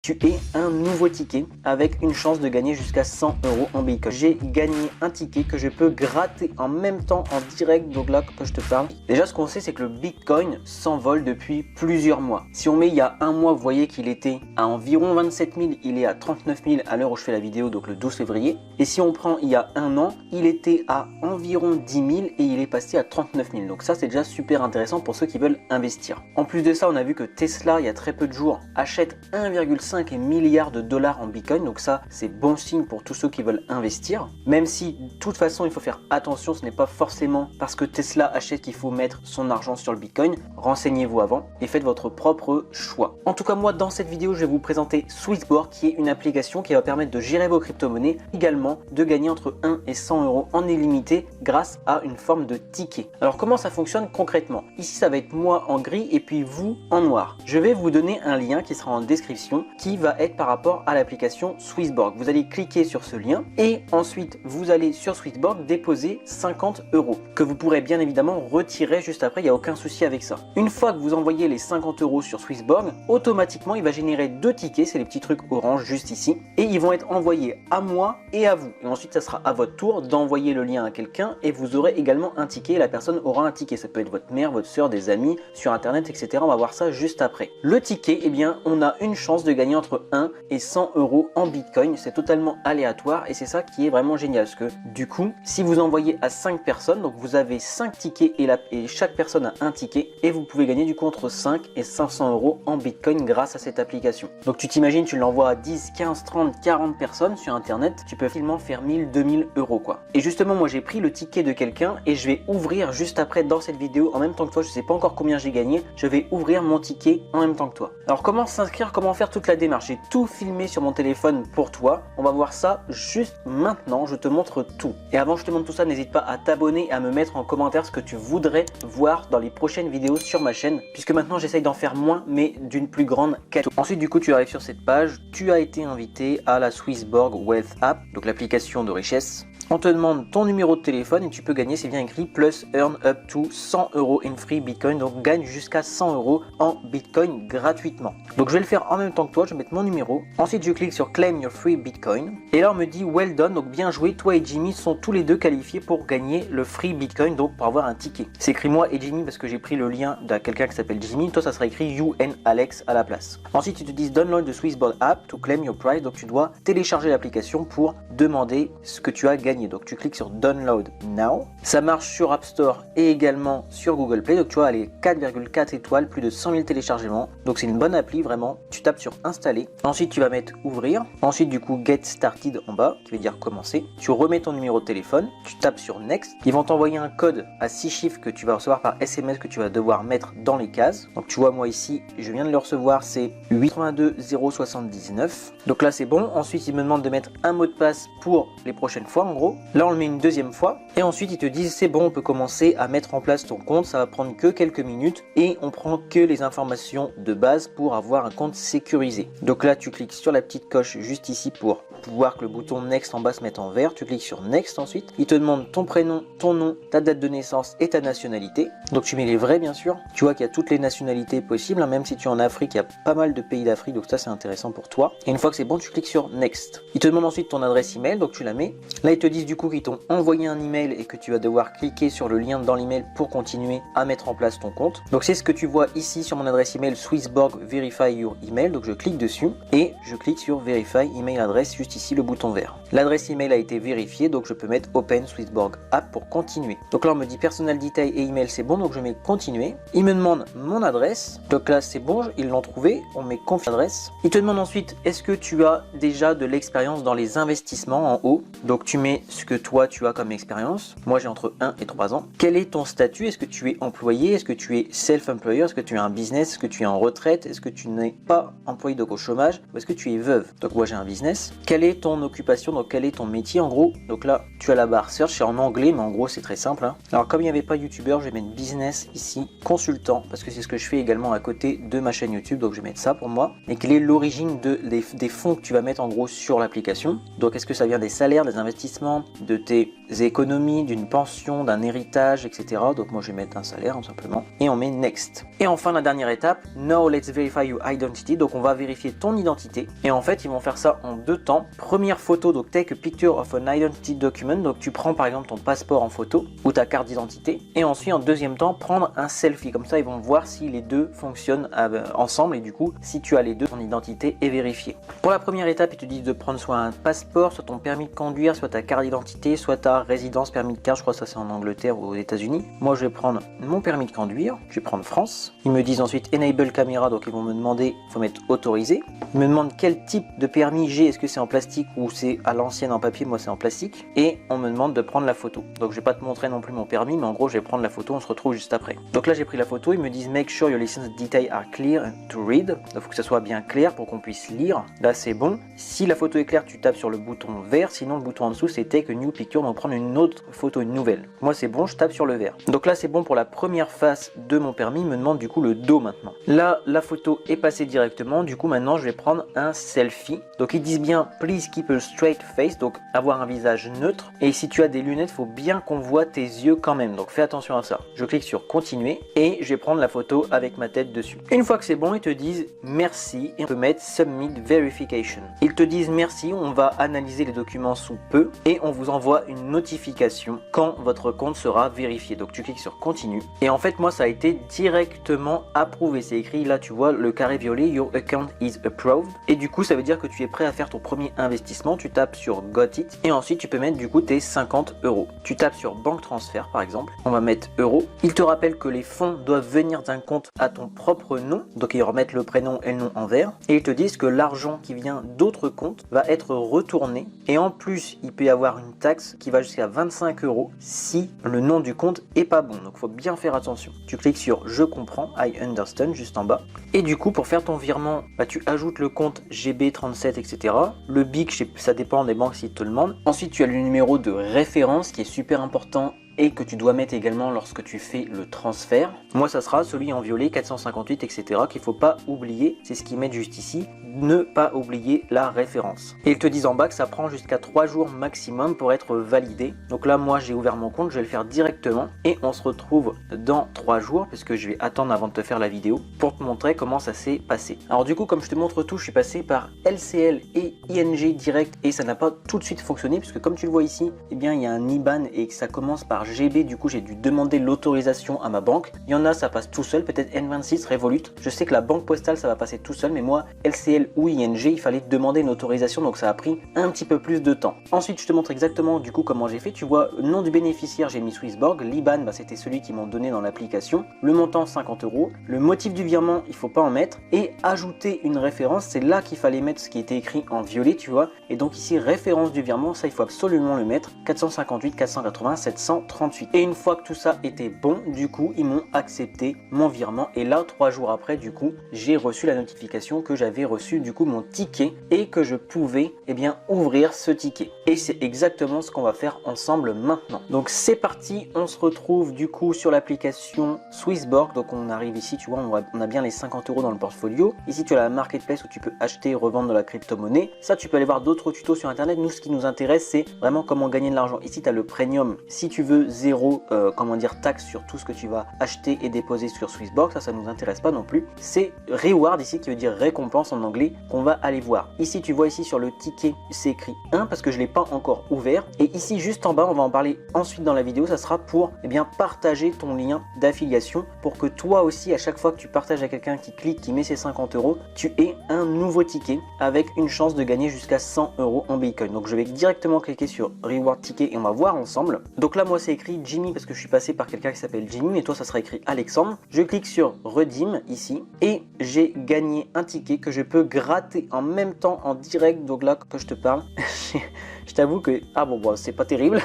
Tu es un nouveau ticket avec une chance de gagner jusqu'à 100 € en Bitcoin. J'ai gagné un ticket que je peux gratter en même temps en direct, donc là que je te parle. Déjà ce qu'on sait c'est que le Bitcoin s'envole depuis plusieurs mois. Si on met il y a un mois, vous voyez qu'il était à environ 27 000, il est à 39 000 à l'heure où je fais la vidéo, donc le 12 février. Et si on prend il y a un an, il était à environ 10 000 et il est passé à 39 000. Donc ça c'est déjà super intéressant pour ceux qui veulent investir. En plus de ça, on a vu que Tesla il y a très peu de jours achète 1,5 milliards de dollars en Bitcoin, donc ça c'est bon signe pour tous ceux qui veulent investir, même si de toute façon il faut faire attention, ce n'est pas forcément parce que Tesla achète qu'il faut mettre son argent sur le Bitcoin. Renseignez-vous avant et faites votre propre choix. En tout cas moi dans cette vidéo je vais vous présenter Swissborg, qui est une application qui va permettre de gérer vos crypto-monnaies, également de gagner entre 1 et 100 € en illimité grâce à une forme de ticket. Alors comment ça fonctionne concrètement? Ici ça va être moi en gris et puis vous en noir. Je vais vous donner un lien qui sera en description qui va être par rapport à l'application Swissborg. Vous allez cliquer sur ce lien et ensuite vous allez sur Swissborg déposer 50 € que vous pourrez bien évidemment retirer juste après, il n'y a aucun souci avec ça. Une fois que vous envoyez les 50 € sur Swissborg, automatiquement il va générer deux tickets, c'est les petits trucs orange juste ici, et ils vont être envoyés à moi et à vous. Et ensuite ça sera à votre tour d'envoyer le lien à quelqu'un et vous aurez également un ticket, la personne aura un ticket, ça peut être votre mère, votre soeur, des amis, sur internet, etc. On va voir ça juste après. Le ticket, eh bien on a une chance de gagner entre 1 et 100 € en Bitcoin, c'est totalement aléatoire et c'est ça qui est vraiment génial, parce que du coup si vous envoyez à 5 personnes, donc vous avez 5 tickets et chaque personne a un ticket et vous pouvez gagner du coup entre 5 et 500 € en Bitcoin grâce à cette application. Donc tu t'imagines, tu l'envoies à 10, 15, 30, 40 personnes sur internet, tu peux facilement faire 1000, 2000 € quoi. Et justement moi j'ai pris le ticket de quelqu'un et je vais ouvrir juste après dans cette vidéo en même temps que toi, je sais pas encore combien j'ai gagné, je vais ouvrir mon ticket en même temps que toi. Alors comment s'inscrire, comment faire toute la démarche? J'ai tout filmé sur mon téléphone pour toi, on va voir ça juste maintenant, je te montre tout. Et avant je te montre tout ça, n'hésite pas à t'abonner et à me mettre en commentaire ce que tu voudrais voir dans les prochaines vidéos sur ma chaîne, puisque maintenant j'essaye d'en faire moins mais d'une plus grande qualité. Ensuite du coup tu arrives sur cette page, tu as été invité à la Swissborg Wealth App, donc l'application de richesse. On te demande ton numéro de téléphone et tu peux gagner, c'est bien écrit, plus earn up to 100 € in free Bitcoin, donc gagne jusqu'à 100 € en Bitcoin gratuitement. Donc je vais le faire en même temps que toi, je vais mettre mon numéro. Ensuite je clique sur claim your free Bitcoin et là on me dit well done, donc bien joué, toi et Jimmy sont tous les deux qualifiés pour gagner le free Bitcoin, donc pour avoir un ticket. C'est écrit moi et Jimmy parce que j'ai pris le lien de quelqu'un qui s'appelle Jimmy, toi ça sera écrit you and Alex à la place. Ensuite ils te disent download the Swissborg app to claim your prize, donc tu dois télécharger l'application pour demander ce que tu as gagné. Donc tu cliques sur Download Now. Ça marche sur App Store et également sur Google Play. Donc tu vois, elle est 4,4 étoiles, plus de 100 000 téléchargements. Donc c'est une bonne appli vraiment. Tu tapes sur Installer. Ensuite tu vas mettre Ouvrir. Ensuite du coup Get Started en bas, qui veut dire commencer. Tu remets ton numéro de téléphone. Tu tapes sur Next. Ils vont t'envoyer un code à 6 chiffres que tu vas recevoir par SMS que tu vas devoir mettre dans les cases. Donc tu vois, moi ici, je viens de le recevoir, c'est 82 079. Donc là c'est bon. Ensuite ils me demandent de mettre un mot de passe pour les prochaines fois en gros. Là on le met une deuxième fois et ensuite ils te disent c'est bon, on peut commencer à mettre en place ton compte, ça va prendre que quelques minutes et on prend que les informations de base pour avoir un compte sécurisé. Donc là tu cliques sur la petite coche juste ici pour voir que le bouton Next en bas se mette en vert, tu cliques sur Next ensuite, il te demande ton prénom, ton nom, ta date de naissance et ta nationalité. Donc tu mets les vrais bien sûr, tu vois qu'il y a toutes les nationalités possibles, hein, même si tu es en Afrique, il y a pas mal de pays d'Afrique, donc ça c'est intéressant pour toi. Et une fois que c'est bon, tu cliques sur Next. Il te demande ensuite ton adresse email, donc tu la mets. Là ils te disent du coup qu'ils t'ont envoyé un email et que tu vas devoir cliquer sur le lien dans l'email pour continuer à mettre en place ton compte. Donc c'est ce que tu vois ici sur mon adresse email Swissborg Verify Your Email. Donc je clique dessus et je clique sur Verify Email Address, juste ici le bouton vert. L'adresse email a été vérifiée, donc je peux mettre Open Swissborg App pour continuer. Donc là on me dit Personal Detail et email, c'est bon, donc je mets continuer. Il me demande mon adresse, donc là c'est bon, ils l'ont trouvé, on met confirme adresse. Il te demande ensuite est-ce que tu as déjà de l'expérience dans les investissements en haut, donc tu mets ce que toi tu as comme expérience. Moi j'ai entre 1 et 3 ans. Quel est ton statut? Est-ce que tu es employé? Est-ce que tu es self-employer? Est-ce que tu as un business? Est-ce que tu es en retraite? Est-ce que tu n'es pas employé donc au chômage? Ou est-ce que tu es veuve? Donc moi j'ai un business. Quelle est ton occupation? Donc quel est ton métier en gros? Donc là tu as la barre search, c'est en anglais mais en gros c'est très simple, hein. Alors comme il n'y avait pas youtubeur, je vais mettre business ici, consultant, parce que c'est ce que je fais également à côté de ma chaîne YouTube, donc je vais mettre ça pour moi. Et quelle est l'origine des fonds que tu vas mettre en gros sur l'application? Donc est-ce que ça vient des salaires, des investissements, appartement, de tes économies, d'une pension, d'un héritage, etc. Donc moi je vais mettre un salaire tout simplement. Et on met Next. Et enfin la dernière étape, Now let's verify your identity. Donc on va vérifier ton identité. Et en fait ils vont faire ça en 2 temps. Première photo, donc take a picture of an identity document. Donc tu prends par exemple ton passeport en photo ou ta carte d'identité. Et ensuite en deuxième temps, prendre un selfie. Comme ça ils vont voir si les deux fonctionnent ensemble. Et du coup si tu as les deux, ton identité est vérifiée. Pour la première étape, ils te disent de prendre soit un passeport, soit ton permis de conduire, soit ta carte d'identité, soit ta résidence permis de carte. Je crois que ça c'est en Angleterre ou aux États-Unis. Moi je vais prendre mon permis de conduire, je vais prendre France. Ils me disent ensuite enable caméra, donc ils vont me demander, il faut mettre autorisé. Ils me demandent quel type de permis j'ai, est-ce que c'est en plastique ou c'est à l'ancienne en papier, moi c'est en plastique. Et on me demande de prendre la photo. Donc je vais pas te montrer non plus mon permis, mais en gros je vais prendre la photo, on se retrouve juste après. Donc là j'ai pris la photo, ils me disent make sure your license details are clear to read. Donc il faut que ça soit bien clair pour qu'on puisse lire. Là c'est bon. Si la photo est claire, tu tapes sur le bouton vert, sinon le bouton en dessous c'est take a new picture, donc prendre une autre photo, une nouvelle. Moi c'est bon, je tape sur le vert. Donc là c'est bon pour la première face de mon permis, il me demande du coup le dos maintenant. Là la photo est passée directement, du coup maintenant je vais prendre un selfie. Donc ils disent bien please keep a straight face, donc avoir un visage neutre. Et si tu as des lunettes, faut bien qu'on voit tes yeux quand même, donc fais attention à ça. Je clique sur continuer et je vais prendre la photo avec ma tête dessus. Une fois que c'est bon, ils te disent merci et on peut mettre submit verification. Ils te disent merci, on va analyser les documents sous peu et on vous envoie une notification quand votre compte sera vérifié. Donc tu cliques sur continue et en fait moi ça a été directement approuvé. C'est écrit là, tu vois le carré violet, your account is approved, et du coup ça veut dire que tu es prêt à faire ton premier investissement. Tu tapes sur got it et ensuite tu peux mettre du coup tes 50 euros. Tu tapes sur banque transfert par exemple, on va mettre euros. Il te rappelle que les fonds doivent venir d'un compte à ton propre nom, donc ils remettent le prénom et le nom en vert, et ils te disent que l'argent qui vient d'autres comptes va être retourné, et en plus il peut y avoir une taxe qui va jusqu'à 25 euros si le nom du compte est pas bon. Donc faut bien faire attention. Tu cliques sur je comprends, I understand juste en bas, et du coup pour faire ton virement, bah, tu ajoutes le compte GB37 etc. Le BIC, ça dépend des banques s'ils te le demandent. Ensuite tu as le numéro de référence qui est super important et que tu dois mettre également lorsque tu fais le transfert. Moi ça sera celui en violet 458 etc. qu'il ne faut pas oublier, c'est ce qu'ils mettent juste ici, ne pas oublier la référence. Et ils te disent en bas que ça prend jusqu'à 3 jours maximum pour être validé. Donc là moi j'ai ouvert mon compte, je vais le faire directement et on se retrouve dans 3 jours parce que je vais attendre avant de te faire la vidéo pour te montrer comment ça s'est passé. Alors du coup comme je te montre tout, je suis passé par LCL et ING direct et ça n'a pas tout de suite fonctionné puisque comme tu le vois ici, eh bien il y a un IBAN et que ça commence par GB, du coup j'ai dû demander l'autorisation à ma banque. Il y en a ça passe tout seul, peut-être N26, Revolut. Je sais que la banque postale ça va passer tout seul, mais moi LCL ou ING il fallait demander une autorisation, donc ça a pris un petit peu plus de temps. Ensuite je te montre exactement du coup comment j'ai fait. Tu vois le nom du bénéficiaire, j'ai mis Swissborg, l'IBAN bah, c'était celui qu'ils m'ont donné dans l'application, le montant 50 euros, le motif du virement il faut pas en mettre, et ajouter une référence, c'est là qu'il fallait mettre ce qui était écrit en violet tu vois, et donc ici référence du virement, ça il faut absolument le mettre, 458 480 738. Et une fois que tout ça était bon, du coup ils m'ont accepté mon virement, et là 3 jours après du coup j'ai reçu la notification que j'avais reçu du coup mon ticket et que je pouvais bien ouvrir ce ticket. Et c'est exactement ce qu'on va faire ensemble maintenant. Donc c'est parti, on se retrouve du coup sur l'application Swissborg. Donc on arrive ici, tu vois, on a bien les 50 euros dans le portfolio. Ici tu as la marketplace où tu peux acheter et revendre de la crypto-monnaie. Ça tu peux aller voir d'autres tutos sur internet. Nous ce qui nous intéresse c'est vraiment comment gagner de l'argent. Ici tu as le premium, si tu veux zéro taxe sur tout ce que tu vas acheter et déposer sur Swissborg, ça nous intéresse pas non plus. C'est reward ici qui veut dire récompense en anglais qu'on va aller voir. Ici tu vois ici sur le ticket c'est écrit 1 parce que je l'ai pas encore ouvert, et ici juste en bas on va en parler ensuite dans la vidéo, ça sera pour partager ton lien d'affiliation pour que toi aussi à chaque fois que tu partages à quelqu'un qui clique, qui met ses 50 euros, tu aies un nouveau ticket avec une chance de gagner jusqu'à 100 euros en Bitcoin. Donc je vais directement cliquer sur reward ticket et on va voir ensemble. Donc là moi c'est écrit Jimmy parce que je suis passé par quelqu'un qui s'appelle Jimmy, mais toi ça sera écrit Alexandre. Je clique sur redeem ici et j'ai gagné un ticket que je peux gratter en même temps en direct. Donc là que je te parle je t'avoue que c'est pas terrible.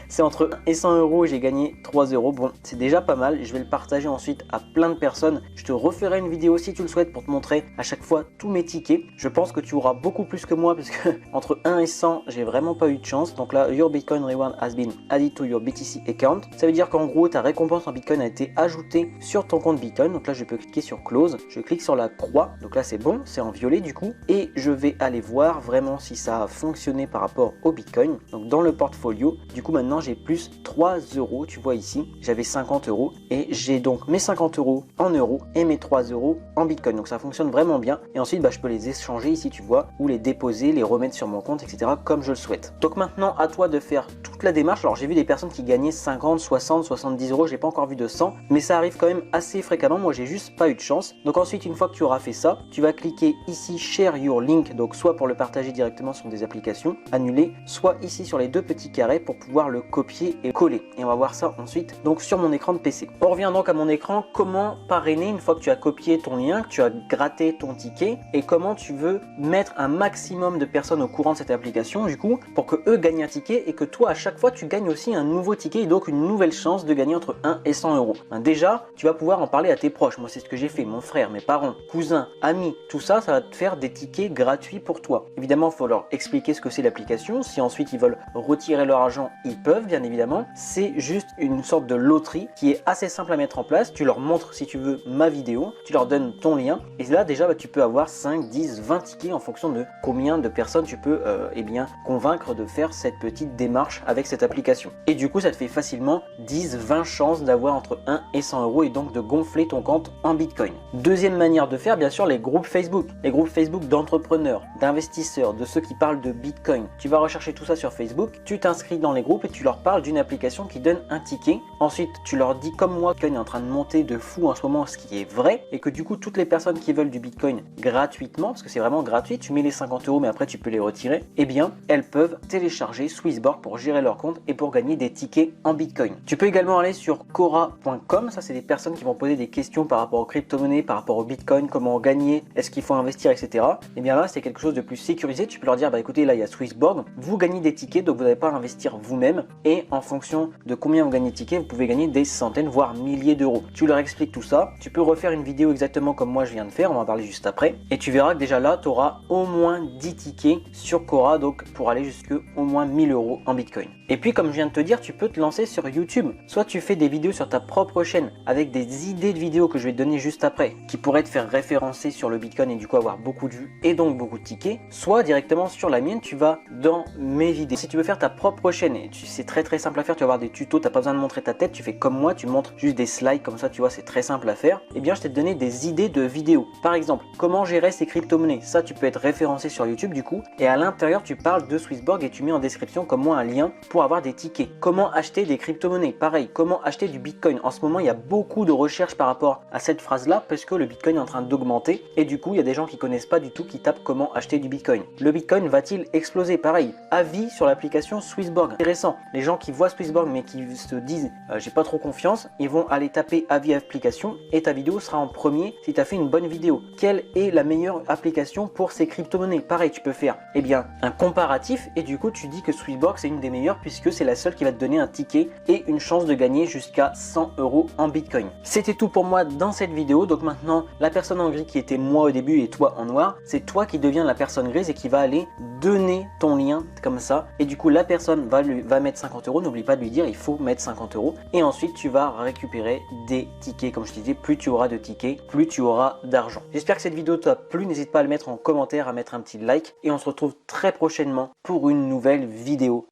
c'est entre 1 et 100 euros, j'ai gagné 3 euros. Bon, c'est déjà pas mal. Je vais le partager ensuite à plein de personnes. Je te referai une vidéo si tu le souhaites pour te montrer à chaque fois tous mes tickets. Je pense que tu auras beaucoup plus que moi parce que entre 1 et 100, j'ai vraiment pas eu de chance. Donc là, your Bitcoin reward has been added to your BTC account. Ça veut dire qu'en gros, ta récompense en Bitcoin a été ajoutée sur ton compte Bitcoin. Donc là, je peux cliquer sur close. Je clique sur la croix. Donc là, c'est bon, c'est en violet du coup. Et je vais aller voir vraiment si ça a fonctionné par rapport au Bitcoin. Donc dans le portfolio, du coup, maintenant, j'ai plus 3 euros. Tu vois ici, j'avais 50 euros et j'ai donc mes 50 euros en euros et mes 3 euros en Bitcoin. Donc ça fonctionne vraiment bien. Et ensuite, je peux les échanger ici, tu vois, ou les déposer, les remettre sur mon compte, etc. comme je le souhaite. Donc maintenant, à toi de faire toute la démarche. Alors j'ai vu des personnes qui gagnaient 50, 60, 70 euros. J'ai pas encore vu de 100, mais ça arrive quand même assez fréquemment. Moi, j'ai juste pas eu de chance. Donc ensuite, une fois que tu auras fait ça, tu vas cliquer ici Share Your Link. Donc soit pour le partager directement sur des applications, annuler, soit ici sur les deux petits carrés pour pouvoir le copier et coller. Et on va voir ça ensuite donc sur mon écran de PC. On revient donc à mon écran. Comment parrainer une fois que tu as copié ton lien, que tu as gratté ton ticket, et comment tu veux mettre un maximum de personnes au courant de cette application du coup pour que eux gagnent un ticket et que toi à chaque fois tu gagnes aussi un nouveau ticket et donc une nouvelle chance de gagner entre 1 et 100 euros. Déjà, tu vas pouvoir en parler à tes proches. Moi, c'est ce que j'ai fait. Mon frère, mes parents, cousins, amis, tout ça, ça va te faire des tickets gratuits pour toi. Évidemment, il faut leur expliquer ce que c'est l'application. Si ensuite ils veulent retirer leur argent, ils peuvent, bien évidemment. C'est juste une sorte de loterie qui est assez simple à mettre en place. Tu leur montres, si tu veux, ma vidéo, tu leur donnes ton lien et là déjà tu peux avoir 5, 10, 20 tickets en fonction de combien de personnes tu peux convaincre de faire cette petite démarche avec cette application. Et du coup, ça te fait facilement 10, 20 chances d'avoir entre 1 et 100 euros et donc de gonfler ton compte en Bitcoin. Deuxième manière de faire, bien sûr, les groupes Facebook. Les groupes Facebook d'entrepreneurs, d'investisseurs, de ceux qui parlent de Bitcoin. Tu vas rechercher tout ça sur Facebook, tu t'inscris dans les groupes et tu leur parles d'une application qui donne un ticket. Ensuite, tu leur dis comme moi, Bitcoin est en train de monter de fou en ce moment, ce qui est vrai, et que du coup, toutes les personnes qui veulent du Bitcoin gratuitement, parce que c'est vraiment gratuit, tu mets les 50 euros mais après tu peux les retirer, eh bien, elles peuvent télécharger Swissborg pour gérer leur compte et pour gagner des tickets en Bitcoin. Tu peux également aller sur Quora.com, ça c'est des personnes qui vont poser des questions par rapport aux crypto-monnaies, par rapport au Bitcoin, comment gagner, est-ce qu'il faut investir, etc. Et bien là, c'est quelque chose de plus sécurisé. Tu peux leur dire, écoutez, là il y a Swissborg, vous gagnez des tickets, donc vous n'avez pas à investir vous-même, et en fonction de combien vous gagnez de tickets, vous pouvez gagner des centaines, voire milliers d'euros. Tu leur expliques tout ça, tu peux refaire une vidéo exactement comme moi je viens de faire, on va en parler juste après, et tu verras que déjà là, tu auras au moins 10 tickets sur Quora, donc pour aller jusque au moins 1000 euros en Bitcoin. Et puis comme je viens de te dire, tu peux te lancer sur YouTube. Soit tu fais des vidéos sur ta propre chaîne avec des idées de vidéos que je vais te donner juste après, qui pourraient te faire référencer sur le Bitcoin et du coup avoir beaucoup de vues et donc beaucoup de tickets. Soit directement sur la mienne, tu vas dans mes vidéos. Si tu veux faire ta propre chaîne, et c'est très simple à faire, tu vas avoir des tutos, tu n'as pas besoin de montrer ta tête, tu fais comme moi, tu montres juste des slides comme ça, tu vois, c'est très simple à faire. Et bien je t'ai donné des idées de vidéos. Par exemple, comment gérer ces crypto-monnaies. Ça, tu peux être référencé sur YouTube du coup. Et à l'intérieur, tu parles de Swissborg et tu mets en description comme moi un lien pour avoir des tickets. Comment acheter des crypto-monnaies. Pareil, comment acheter du Bitcoin. En ce moment, il y a beaucoup de recherches par rapport à cette phrase-là parce que le Bitcoin est en train d'augmenter et du coup, il y a des gens qui connaissent pas du tout qui tapent comment acheter du Bitcoin. Le Bitcoin va-t-il exploser? Pareil, avis sur l'application Swissborg. Intéressant. Les gens qui voient Swissborg mais qui se disent j'ai pas trop confiance, ils vont aller taper avis application et ta vidéo sera en premier si tu as fait une bonne vidéo. Quelle est la meilleure application pour ces crypto-monnaies? Pareil, tu peux faire un comparatif et du coup, tu dis que Swissborg c'est une des meilleures puisque c'est la seule qui va te donner un ticket et une chance de gagner jusqu'à 100 euros en Bitcoin. C'était tout pour moi dans cette vidéo. Donc maintenant, la personne en gris qui était moi au début et toi en noir, c'est toi qui deviens la personne grise et qui va aller donner ton lien comme ça. Et du coup, la personne va mettre 50 euros. N'oublie pas de lui dire il faut mettre 50 euros. Et ensuite, tu vas récupérer des tickets. Comme je te disais, plus tu auras de tickets, plus tu auras d'argent. J'espère que cette vidéo t'a plu. N'hésite pas à le mettre en commentaire, à mettre un petit like. Et on se retrouve très prochainement pour une nouvelle vidéo.